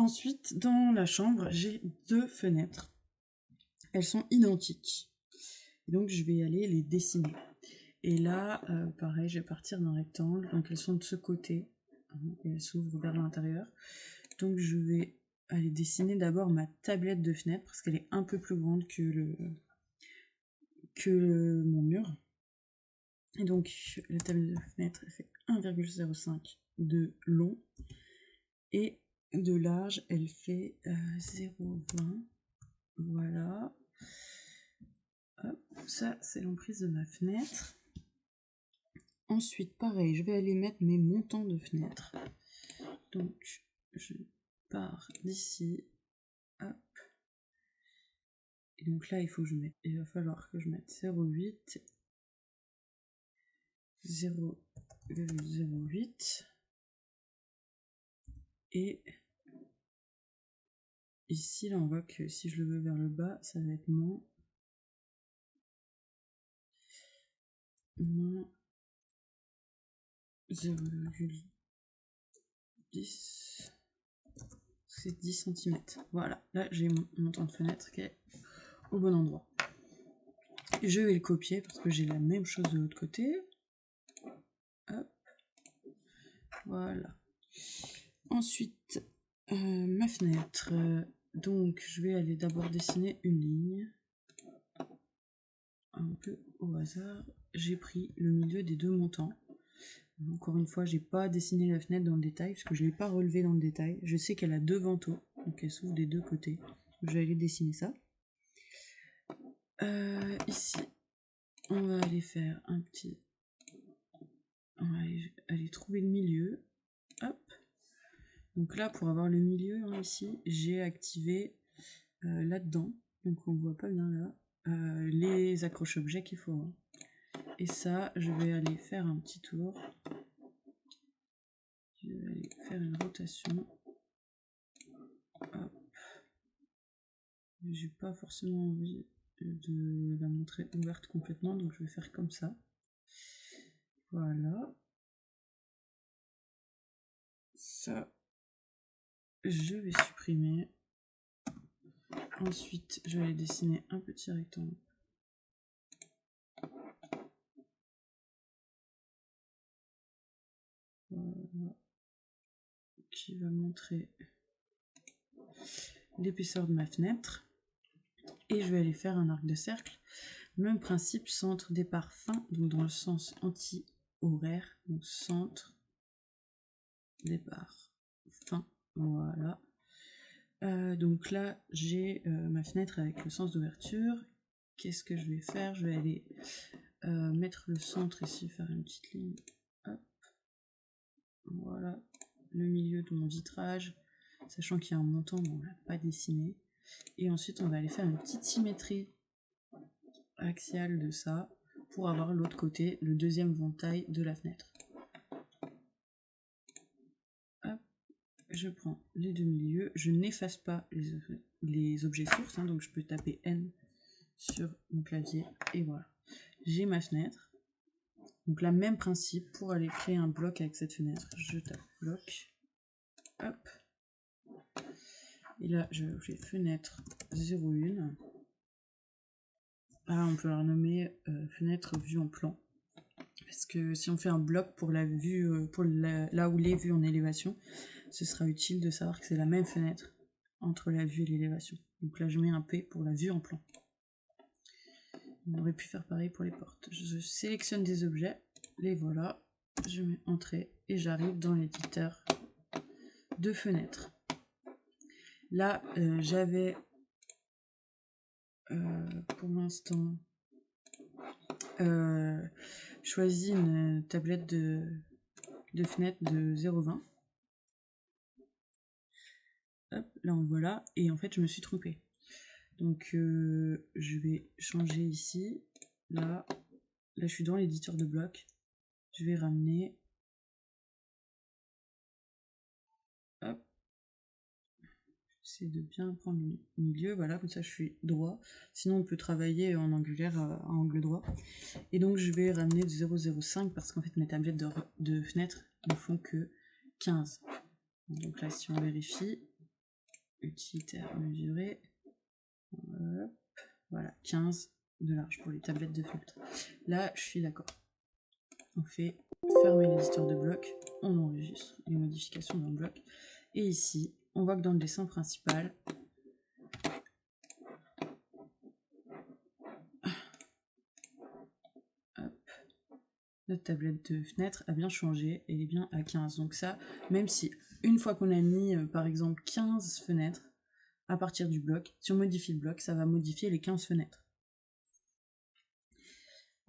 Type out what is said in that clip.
Ensuite, dans la chambre, j'ai 2 fenêtres. Elles sont identiques. Et donc, je vais aller les dessiner. Et là, pareil, je vais partir d'un rectangle. Donc, elles sont de ce côté. Et elles s'ouvrent vers l'intérieur. Donc, je vais aller dessiner d'abord ma tablette de fenêtre parce qu'elle est un peu plus grande que mon mur. Et donc, la tablette de fenêtre, elle fait 1,05 de long. Et de large, elle fait 0,20. Voilà. Hop, ça, c'est l'emprise de ma fenêtre. Ensuite, pareil, je vais aller mettre mes montants de fenêtre. Donc, je pars d'ici. Hop. Et donc là, il va falloir que je mette 0,8, 0,08. Et ici, là, on voit que si je le veux vers le bas, ça va être moins 0,10. C'est 10 cm. Voilà, là j'ai mon montant de fenêtre qui est au bon endroit. Je vais le copier parce que j'ai la même chose de l'autre côté. Hop. Voilà. Ensuite, ma fenêtre. Donc, je vais aller d'abord dessiner une ligne. Un peu au hasard. J'ai pris le milieu des 2 montants. Encore une fois, j'ai pas dessiné la fenêtre dans le détail parce que je l'ai pas relevé dans le détail. Je sais qu'elle a 2 vantaux, donc elle s'ouvre des 2 côtés. Je vais aller dessiner ça. Ici, on va aller faire un petit... On va aller trouver le milieu. Hop. Donc là, pour avoir le milieu, hein, ici, j'ai activé là-dedans. Donc on voit pas bien là. Les accroche-objets qu'il faut. Hein. Et ça, je vais aller faire un petit tour. Je vais aller faire une rotation. Hop. J'ai pas forcément envie de la montrer ouverte complètement, donc je vais faire comme ça. Voilà. Ça, je vais supprimer. Ensuite, je vais dessiner un petit rectangle. Voilà. Qui va montrer l'épaisseur de ma fenêtre. Et je vais aller faire un arc de cercle. Même principe, centre, départ, fin, donc dans le sens anti-horaire. Donc centre, départ, fin, voilà. Donc là, j'ai ma fenêtre avec le sens d'ouverture. Qu'est-ce que je vais faire? Je vais aller mettre le centre ici, faire une petite ligne. Hop. Voilà, le milieu de mon vitrage, sachant qu'il y a un montant, mais on ne l'a pas dessiné. Et ensuite, on va aller faire une petite symétrie axiale de ça pour avoir l'autre côté, le deuxième ventail de la fenêtre. Hop, je prends les 2 milieux, je n'efface pas les objets sources, hein, donc je peux taper N sur mon clavier et voilà. J'ai ma fenêtre. Donc là, même principe, pour aller créer un bloc avec cette fenêtre, je tape bloc. Hop. Et là, je fais fenêtre 01. Ah, on peut la renommer fenêtre vue en plan. Parce que si on fait un bloc pour la vue, là où les vues en élévation, ce sera utile de savoir que c'est la même fenêtre entre la vue et l'élévation. Donc là, je mets un P pour la vue en plan. On aurait pu faire pareil pour les portes. Je sélectionne des objets, les voilà, je mets entrée et j'arrive dans l'éditeur de fenêtres. Là, j'avais pour l'instant choisi une tablette de fenêtre de 0,20. Hop, là on voit là, et en fait je me suis trompée. Donc je vais changer ici, là je suis dans l'éditeur de blocs, je vais ramener, hop, j'essaie de bien prendre le milieu, voilà, comme ça je suis droit, sinon on peut travailler en angulaire à angle droit, et donc je vais ramener de 0,05 parce qu'en fait mes tablettes de fenêtres ne font que 15. Donc là si on vérifie, utilitaire mesuré. Hop, voilà, 15 de large pour les tablettes de fenêtre. Là, je suis d'accord. On fait fermer l'éditeur de bloc, on enregistre les modifications dans le bloc. Et ici, on voit que dans le dessin principal, hop, notre tablette de fenêtre a bien changé et est bien à 15. Donc ça, même si une fois qu'on a mis par exemple 15 fenêtres à partir du bloc, si on modifie le bloc, ça va modifier les 15 fenêtres.